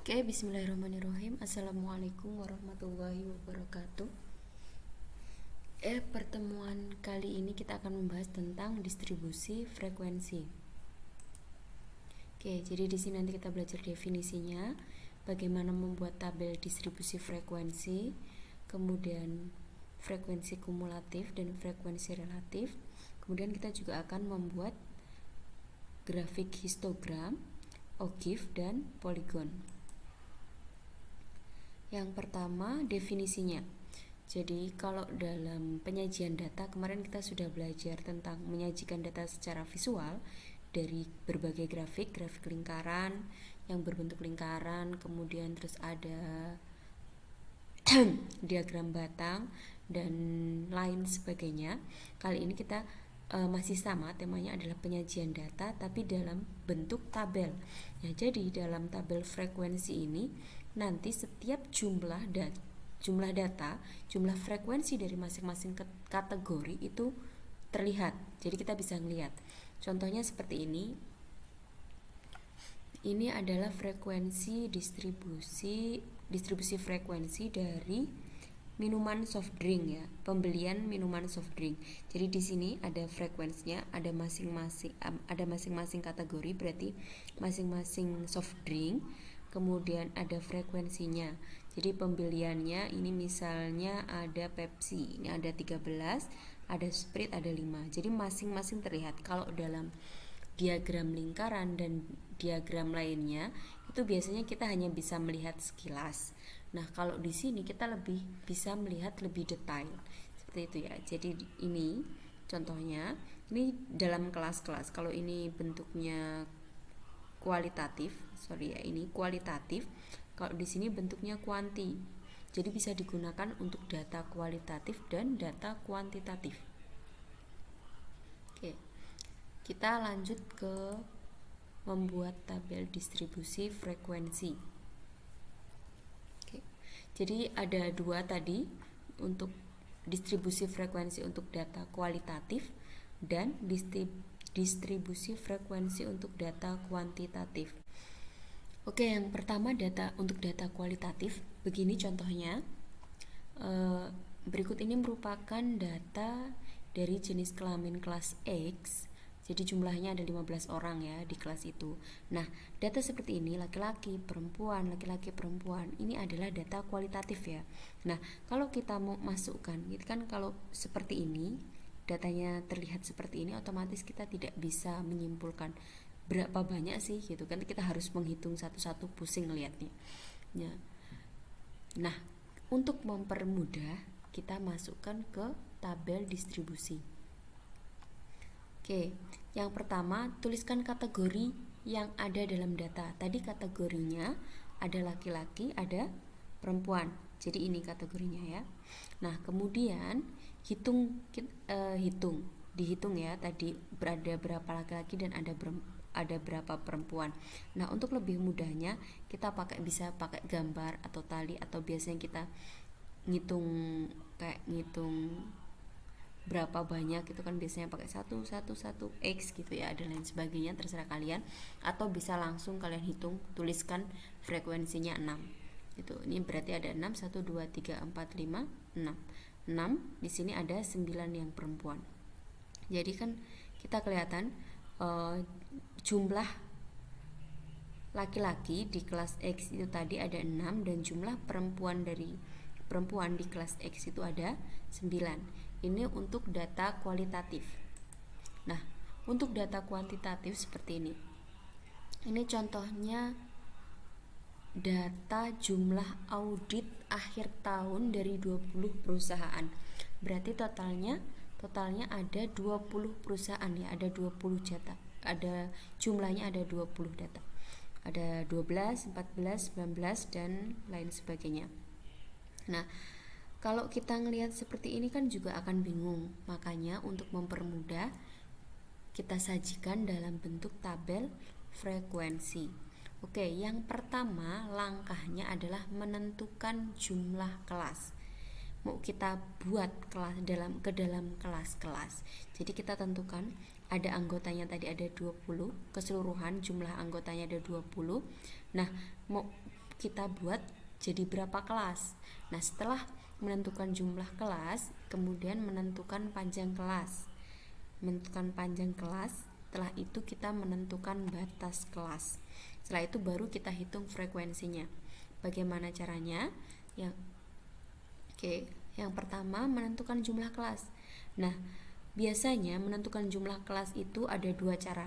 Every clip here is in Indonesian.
Oke, bismillahirrahmanirrahim. Assalamualaikum warahmatullahi wabarakatuh. Pertemuan kali ini kita akan membahas tentang distribusi frekuensi. Oke, jadi di sini nanti kita belajar definisinya, bagaimana membuat tabel distribusi frekuensi, kemudian frekuensi kumulatif dan frekuensi relatif. Kemudian kita juga akan membuat grafik histogram, ogive, dan poligon. Yang pertama, definisinya. Jadi kalau dalam penyajian data, kemarin kita sudah belajar tentang menyajikan data secara visual dari berbagai grafik lingkaran yang berbentuk lingkaran, kemudian terus ada diagram batang dan lain sebagainya. Kali ini kita masih sama, temanya adalah penyajian data tapi dalam bentuk tabel. Ya, jadi dalam tabel frekuensi ini nanti setiap jumlah data, jumlah frekuensi dari masing-masing kategori itu terlihat. Jadi kita bisa melihat. Contohnya seperti ini. Ini adalah frekuensi distribusi frekuensi dari minuman soft drink ya, pembelian minuman soft drink. Jadi di sini ada frekuensinya, ada masing-masing kategori, berarti masing-masing soft drink. Kemudian ada frekuensinya. Jadi pembeliannya ini misalnya ada Pepsi, ini ada 13, ada Sprite ada 5. Jadi masing-masing terlihat. Kalau dalam diagram lingkaran dan diagram lainnya itu biasanya kita hanya bisa melihat sekilas. Nah, kalau di sini kita lebih bisa melihat lebih detail. Seperti itu ya. Jadi ini contohnya, ini dalam kelas-kelas. Kalau ini bentuknya kualitatif, ini kualitatif. Kalau di sini bentuknya kuanti. Jadi bisa digunakan untuk data kualitatif dan data kuantitatif. Oke. Kita lanjut ke membuat tabel distribusi frekuensi. Oke. Jadi ada dua tadi untuk distribusi frekuensi untuk data kualitatif dan distribusi frekuensi untuk data kuantitatif. Oke, yang pertama untuk data kualitatif. Begini contohnya. Berikut ini merupakan data dari jenis kelamin kelas X. Jadi jumlahnya ada 15 orang ya di kelas itu. Nah, data seperti ini laki-laki, perempuan, ini adalah data kualitatif ya. Nah, kalau kita mau masukkan, gitu kan, kalau seperti ini, datanya terlihat seperti ini, otomatis kita tidak bisa menyimpulkan berapa banyak sih gitu kan, kita harus menghitung satu-satu, pusing lihatnya ya. Nah, untuk mempermudah kita masukkan ke tabel distribusi. Oke, yang pertama tuliskan kategori yang ada dalam data. Tadi kategorinya ada laki-laki, ada perempuan. Jadi ini kategorinya ya. Nah, kemudian dihitung ya, tadi berada berapa laki-laki dan ada berapa perempuan. Nah, untuk lebih mudahnya kita bisa pakai gambar atau tali, atau biasanya kita ngitung berapa banyak itu kan biasanya pakai 1 X gitu ya, dan lain sebagainya, terserah kalian. Atau bisa langsung kalian tuliskan frekuensinya 6 gitu. Ini berarti ada 6, 1, 2, 3, 4, 5, 6. 6 di sini ada 9 yang perempuan. Jadi kan kita kelihatan jumlah laki-laki di kelas X itu tadi ada 6, dan jumlah perempuan di kelas X itu ada 9. Ini untuk data kualitatif. Nah, untuk data kuantitatif seperti ini. Ini contohnya data jumlah audit akhir tahun dari 20 perusahaan. Berarti totalnya ada 20 perusahaan ya, ada 20 data. Jumlahnya ada 20 data. Ada 12, 14, 19 dan lain sebagainya. Nah, kalau kita ngelihat seperti ini kan juga akan bingung. Makanya untuk mempermudah kita sajikan dalam bentuk tabel frekuensi. Oke, yang pertama langkahnya adalah menentukan jumlah kelas. Mau kita buat ke dalam kelas-kelas. Jadi kita tentukan ada anggotanya tadi ada 20, keseluruhan jumlah anggotanya ada 20. Nah, mau kita buat jadi berapa kelas. Nah, setelah menentukan jumlah kelas, kemudian menentukan panjang kelas. Setelah itu kita menentukan batas kelas. Setelah itu baru kita hitung frekuensinya. Bagaimana caranya? Yang pertama menentukan jumlah kelas. Nah, biasanya menentukan jumlah kelas itu ada dua cara.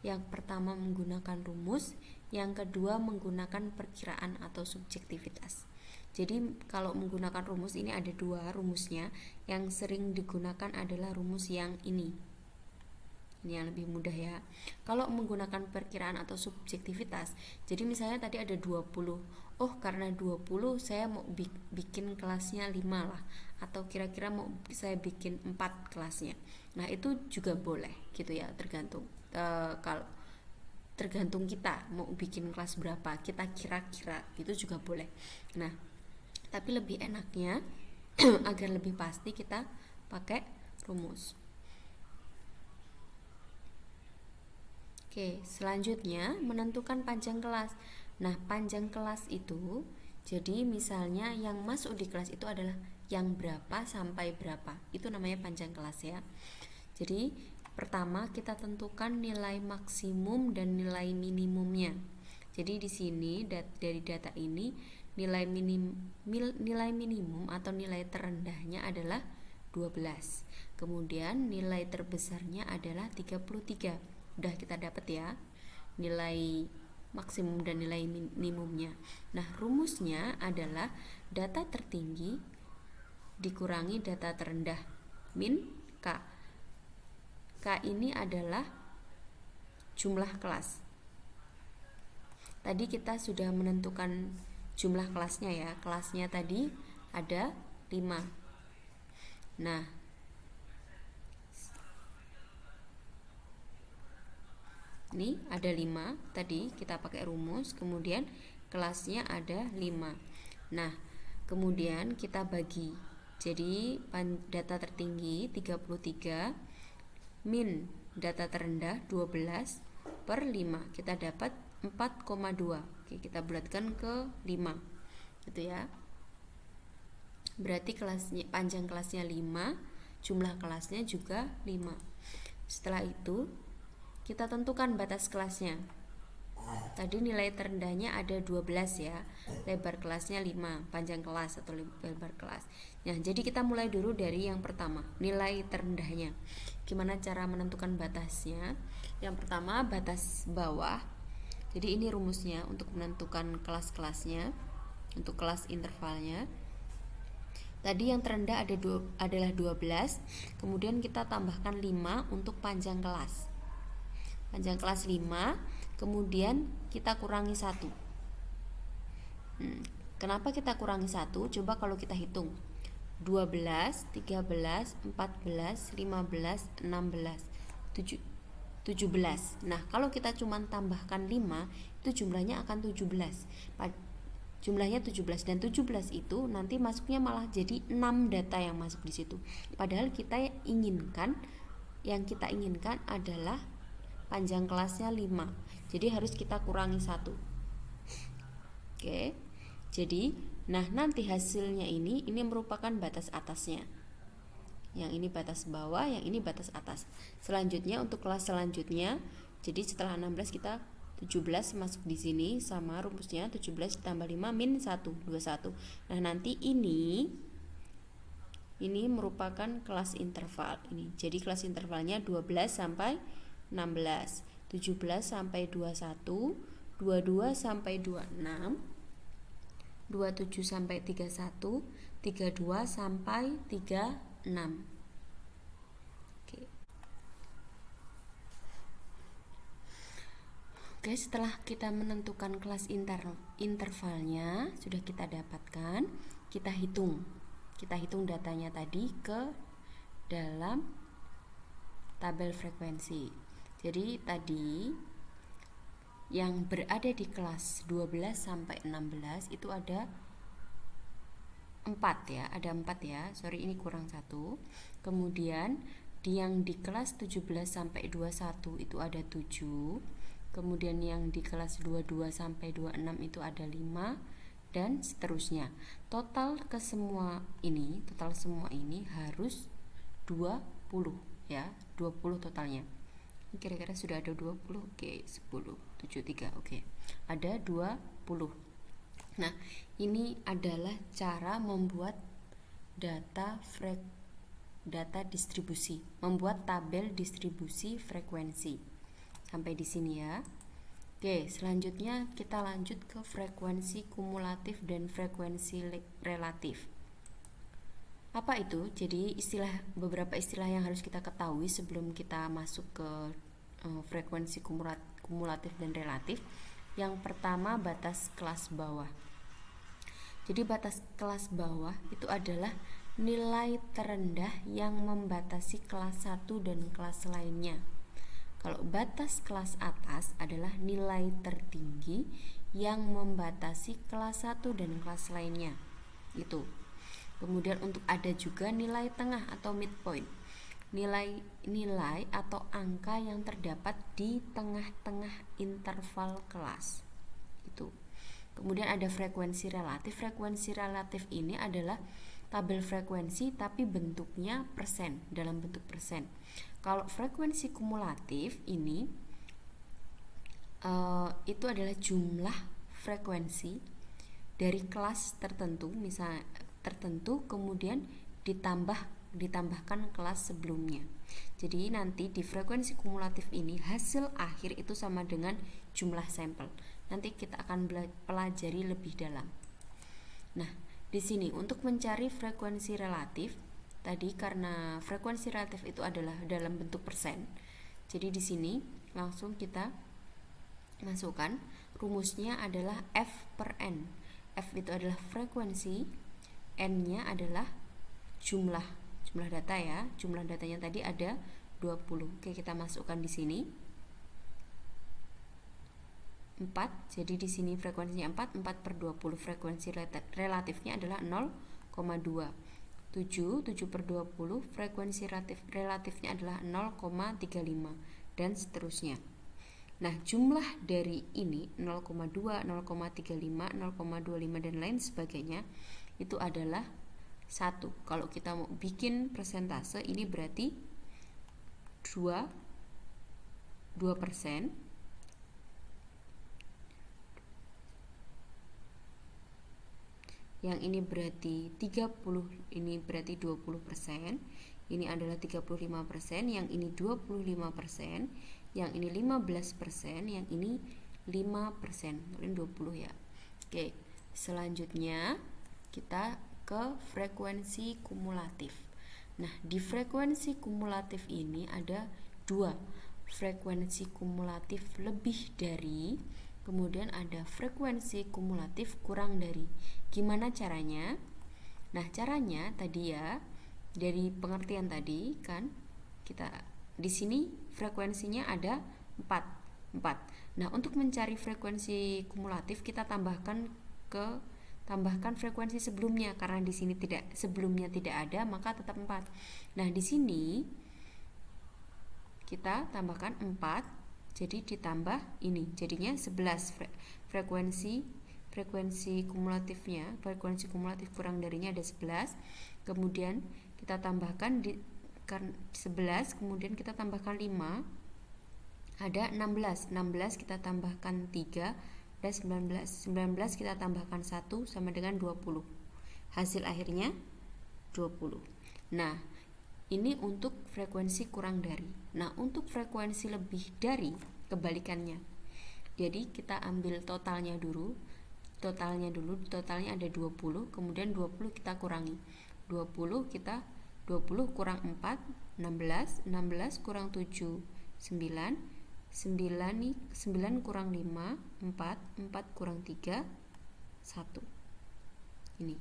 Yang pertama menggunakan rumus, yang kedua menggunakan perkiraan atau subjektivitas. Jadi kalau menggunakan rumus ini ada dua rumusnya. Yang sering digunakan adalah rumus yang ini. Ini yang lebih mudah ya. Kalau menggunakan perkiraan atau subjektivitas, jadi misalnya tadi ada 20. Oh, karena 20 saya mau bikin kelasnya 5 lah, atau kira-kira mau saya bikin 4 kelasnya. Nah, itu juga boleh gitu ya, tergantung kalau tergantung kita mau bikin kelas berapa, kita kira-kira itu juga boleh. Nah, tapi lebih enaknya agar lebih pasti kita pakai rumus. Oke, selanjutnya menentukan panjang kelas. Nah, panjang kelas itu jadi misalnya yang masuk di kelas itu adalah yang berapa sampai berapa. Itu namanya panjang kelas ya. Jadi, pertama kita tentukan nilai maksimum dan nilai minimumnya. Jadi di sini dari data ini nilai minimum atau nilai terendahnya adalah 12. Kemudian nilai terbesarnya adalah 33. Udah kita dapat ya nilai maksimum dan nilai minimumnya. Nah, rumusnya adalah data tertinggi dikurangi data terendah min K. K ini adalah jumlah kelas. Tadi kita sudah menentukan jumlah kelasnya ya. Kelasnya tadi ada 5. Nah, ini ada 5 tadi kita pakai rumus, kemudian kelasnya ada 5. Nah, kemudian kita bagi. Jadi data tertinggi 33 min data terendah 12 per 5, kita dapat 4,2. Oke, kita bulatkan ke 5 gitu ya. Berarti panjang kelasnya 5, jumlah kelasnya juga 5. Setelah itu kita tentukan batas kelasnya. Tadi nilai terendahnya ada 12 ya, lebar kelasnya 5, panjang kelas atau lebar kelas. Nah, jadi kita mulai dulu dari yang pertama, nilai terendahnya. Gimana cara menentukan batasnya? Yang pertama, batas bawah. Jadi ini rumusnya untuk menentukan kelas-kelasnya, untuk kelas intervalnya. Tadi yang terendah adalah 12, kemudian kita tambahkan 5 untuk panjang kelas. Panjang kelas 5, kemudian kita kurangi 1. Kenapa kita kurangi 1? Coba kalau kita hitung 12, 13, 14, 15, 16, 17. Nah, kalau kita cuma tambahkan 5, itu jumlahnya akan 17. Jumlahnya 17, dan 17 itu nanti masuknya malah jadi 6 data yang masuk di situ. Padahal yang kita inginkan adalah panjang kelasnya 5. Jadi harus kita kurangi 1. Oke. Jadi, nah nanti hasilnya ini merupakan batas atasnya. Yang ini batas bawah, yang ini batas atas. Selanjutnya untuk kelas selanjutnya, jadi setelah 16 kita 17 masuk di sini, sama rumusnya 17 ditambah 5 min 1, 21. Nah, nanti ini merupakan kelas interval ini. Jadi kelas intervalnya 12 sampai 16, 17 sampai 21, 22 sampai 26, 27 sampai 31, 32 sampai 36. Oke, setelah kita menentukan kelas intervalnya sudah kita dapatkan, kita hitung datanya tadi ke dalam tabel frekuensi. Jadi tadi yang berada di kelas 12 sampai 16 itu ada 4 ya, sorry ini kurang 1. Kemudian yang di kelas 17 sampai 21 itu ada 7. kemudian yang di kelas 22 sampai 26 itu ada 5, dan seterusnya. Total semua ini harus 20 ya, 20 totalnya. Kira-kira sudah ada 20. Oke, 10, 73. Oke. Ada 20. Nah, ini adalah cara membuat data distribusi, membuat tabel distribusi frekuensi. Sampai di sini ya. Oke, selanjutnya kita lanjut ke frekuensi kumulatif dan frekuensi relatif. Apa itu? Jadi beberapa istilah yang harus kita ketahui sebelum kita masuk ke frekuensi kumulatif dan relatif. Yang pertama, batas kelas bawah. Jadi batas kelas bawah itu adalah nilai terendah yang membatasi kelas 1 dan kelas lainnya. Kalau batas kelas atas adalah nilai tertinggi yang membatasi kelas 1 dan kelas lainnya. Itu. Kemudian untuk ada juga nilai tengah atau midpoint. Nilai atau angka yang terdapat di tengah-tengah interval kelas. Itu. Kemudian ada frekuensi relatif. Frekuensi relatif ini adalah tabel frekuensi tapi bentuknya persen, dalam bentuk persen. Kalau frekuensi kumulatif ini itu adalah jumlah frekuensi dari kelas tertentu, kemudian ditambahkan kelas sebelumnya. Jadi nanti di frekuensi kumulatif ini hasil akhir itu sama dengan jumlah sampel. Nanti kita akan pelajari lebih dalam. Nah, di sini untuk mencari frekuensi relatif, tadi karena frekuensi relatif itu adalah dalam bentuk persen. Jadi di sini langsung kita masukkan rumusnya adalah F per N. F itu adalah frekuensi, N-nya adalah jumlah data ya. Jumlah datanya tadi ada 20. Oke, kita masukkan di sini 4. Jadi di sini frekuensinya 4 per 20. Frekuensi relatifnya adalah 0,2. 7 per 20. Frekuensi relatifnya adalah 0,35 dan seterusnya. Nah, jumlah dari ini 0,2, 0,35, 0,25 dan lain sebagainya itu adalah 1. Kalau kita mau bikin persentase, ini berarti 2%. Yang ini berarti 30, ini berarti 20%. Ini adalah 35%, yang ini 25%, yang ini 15%, yang ini 5%. Mungkin 20 ya. Oke, selanjutnya kita ke frekuensi kumulatif. Nah, di frekuensi kumulatif ini ada 2. Frekuensi kumulatif lebih dari, kemudian ada frekuensi kumulatif kurang dari. Gimana caranya? Nah, caranya tadi ya, dari pengertian tadi kan, kita di sini frekuensinya ada 4. Nah, untuk mencari frekuensi kumulatif kita tambahkan frekuensi sebelumnya, karena di sini sebelumnya tidak ada, maka tetap 4. Nah, di sini kita tambahkan 4, jadi ditambah ini, jadinya 11. Frekuensi kumulatifnya, frekuensi kumulatif kurang darinya ada 11. Kemudian kita tambahkan 11, kemudian kita tambahkan 5, ada 16. 16 kita tambahkan 3, ada 19. 19 kita tambahkan 1 sama dengan 20. Hasil akhirnya 20. Nah, ini untuk frekuensi kurang dari. Nah, untuk frekuensi lebih dari, kebalikannya. Jadi kita ambil totalnya dulu. Totalnya ada 20, kemudian 20 kita kurangi. 20 kurang 4, 16. 16 kurang 7, 9. 9 kurang 5, 4. 4 kurang 3, 1. Ini.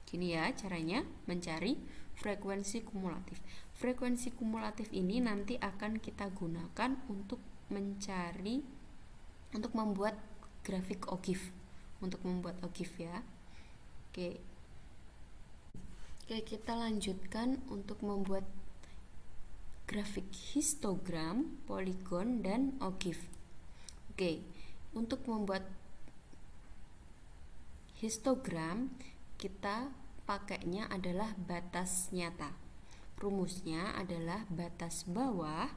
Gini ya caranya mencari frekuensi kumulatif. Frekuensi kumulatif ini nanti akan kita gunakan untuk membuat grafik OGIF. Ya. Oke, kita lanjutkan untuk membuat grafik histogram, poligon, dan OGIF. Oke, untuk membuat histogram kita pakainya adalah batas nyata. Rumusnya adalah batas bawah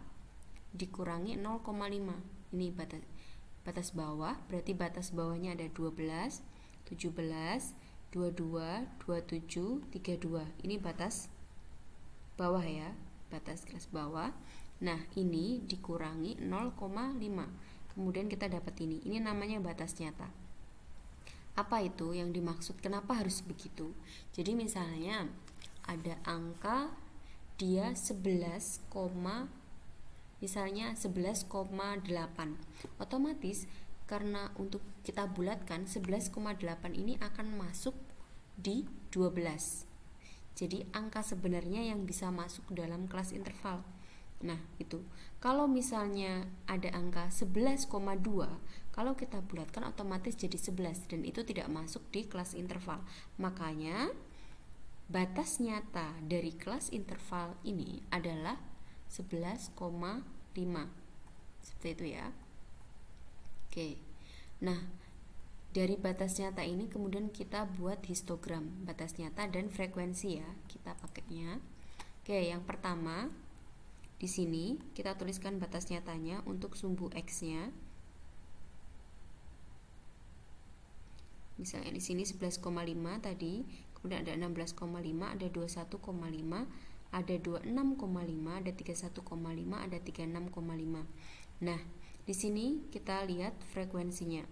dikurangi 0,5. Ini batas bawah, berarti batas bawahnya ada 12, 17, 22, 27, 32. Ini batas bawah ya, batas kelas bawah. Nah, ini dikurangi 0,5. Kemudian kita dapat ini. Ini namanya batas nyata. Apa itu yang dimaksud? Kenapa harus begitu? Jadi misalnya ada angka dia 11,8. Otomatis karena untuk kita bulatkan 11,8 ini akan masuk di 12. Jadi angka sebenarnya yang bisa masuk dalam kelas interval. Nah, itu. Kalau misalnya ada angka 11,2, kalau kita bulatkan otomatis jadi 11 dan itu tidak masuk di kelas interval. Makanya batas nyata dari kelas interval ini adalah 11,5. Seperti itu ya. Oke. Nah, dari batas nyata ini kemudian kita buat histogram batas nyata dan frekuensi ya. Kita pakainya. Oke, yang pertama di sini kita tuliskan batas nyatanya untuk sumbu X-nya. Misalnya di sini 11,5 tadi, kemudian ada 16,5, ada 21,5, ada 26,5, ada 31,5, ada 36,5. Nah, di sini kita lihat frekuensinya.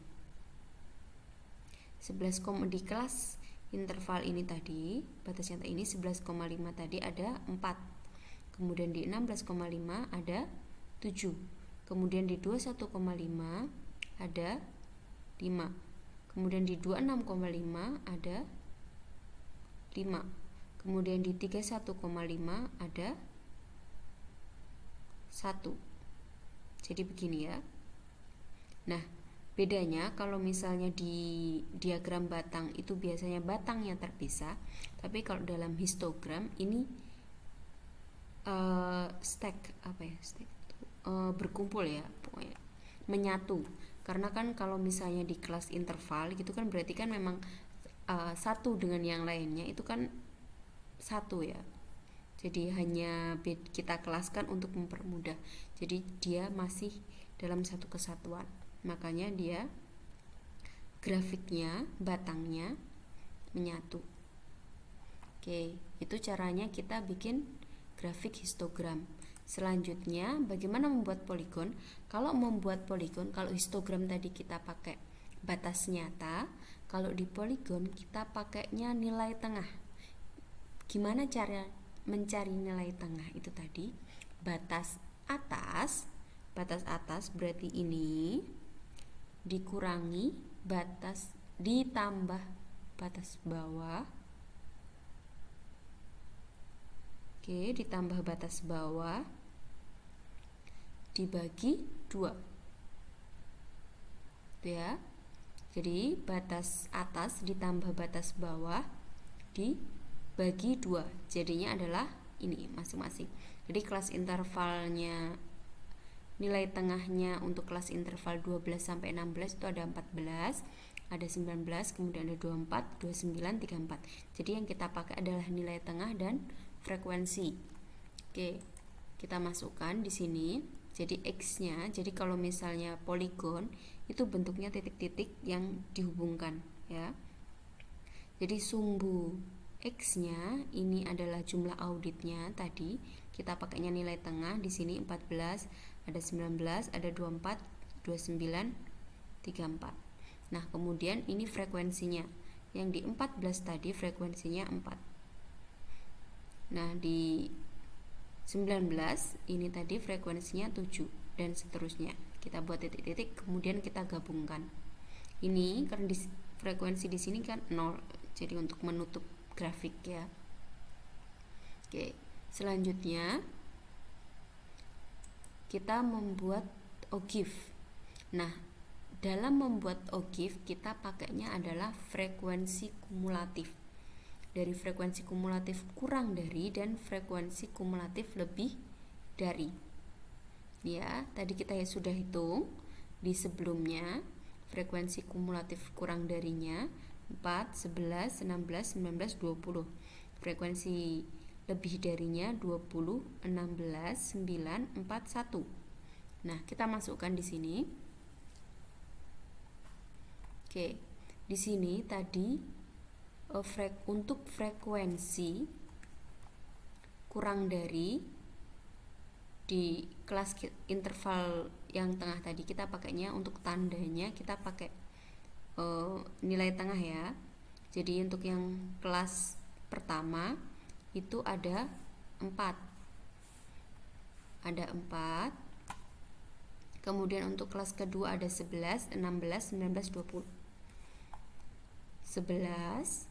11, di kelas interval ini tadi, batas nyata ini 11,5 tadi ada 4. Kemudian di 16,5 ada 7. Kemudian di 21,5 ada 5. Kemudian di 26,5 ada 5. Kemudian di 31,5 ada 1. Jadi begini ya. Nah, bedanya kalau misalnya di diagram batang itu biasanya batangnya terpisah, tapi kalau dalam histogram ini berkumpul ya, pokoknya menyatu. Karena kan kalau misalnya di kelas interval gitu kan berarti kan memang satu dengan yang lainnya itu kan satu ya. Jadi hanya kita kelaskan untuk mempermudah. Jadi dia masih dalam satu kesatuan. Makanya dia grafiknya, batangnya menyatu. Oke, itu caranya kita bikin grafik histogram. Selanjutnya, bagaimana membuat poligon? Kalau membuat poligon, kalau histogram tadi kita pakai batas nyata, kalau di poligon kita pakainya nilai tengah. Gimana cara mencari nilai tengah? Itu tadi batas atas berarti ini dikurangi batas ditambah batas bawah. Oke, ditambah batas bawah dibagi 2. Itu ya. Jadi batas atas ditambah batas bawah dibagi 2. Jadinya adalah ini masing-masing. Jadi kelas intervalnya, nilai tengahnya untuk kelas interval 12 sampai 16 itu ada 14, ada 19, kemudian ada 24, 29, 34. Jadi yang kita pakai adalah nilai tengah dan frekuensi. Oke, kita masukkan di sini. Jadi X-nya, jadi kalau misalnya poligon itu bentuknya titik-titik yang dihubungkan ya. Jadi sumbu X-nya ini adalah jumlah auditnya tadi. Kita pakainya nilai tengah di sini 14, ada 19, ada 24, 29, 34. Nah, kemudian ini frekuensinya. Yang di 14 tadi frekuensinya 4. Nah, di 19 ini tadi frekuensinya 7 dan seterusnya. Kita buat titik-titik kemudian kita gabungkan. Ini karena frekuensi di sini kan 0. Jadi untuk menutup grafik ya. Oke, selanjutnya kita membuat OGIF. Nah, dalam membuat OGIF kita pakainya adalah frekuensi kumulatif. Dari frekuensi kumulatif kurang dari dan frekuensi kumulatif lebih dari. Ya, tadi kita sudah hitung di sebelumnya frekuensi kumulatif kurang darinya 4, 11, 16, 19, 20. Frekuensi lebih darinya 20, 16, 9, 4, 1. Nah, kita masukkan di sini. Oke, di sini tadi untuk frekuensi kurang dari di kelas interval yang tengah tadi kita pakainya untuk tandanya kita pakai nilai tengah ya. Jadi untuk yang kelas pertama itu ada 4. Ada 4. Kemudian untuk kelas kedua ada 11, 16, 19, 20. 11.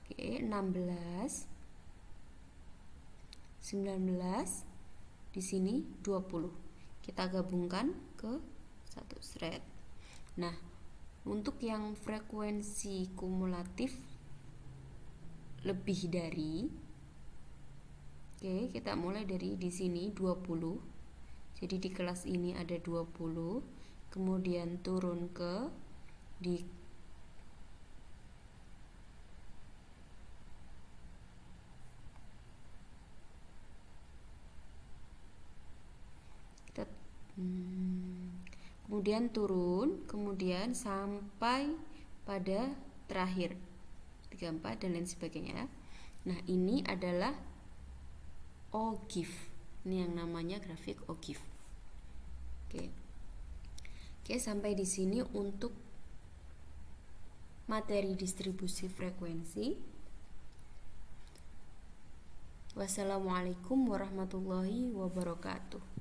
Oke, 16. 19. Di sini 20. Kita gabungkan ke satu thread. Nah, untuk yang frekuensi kumulatif lebih dari, oke, kita mulai dari di sini 20. Jadi di kelas ini ada 20. Kemudian turun ke di kemudian turun, kemudian sampai pada terakhir 34 dan lain sebagainya. Nah, ini adalah OGIF. Ini yang namanya grafik OGIF. Oke, sampai di sini untuk materi distribusi frekuensi. Wassalamualaikum warahmatullahi wabarakatuh.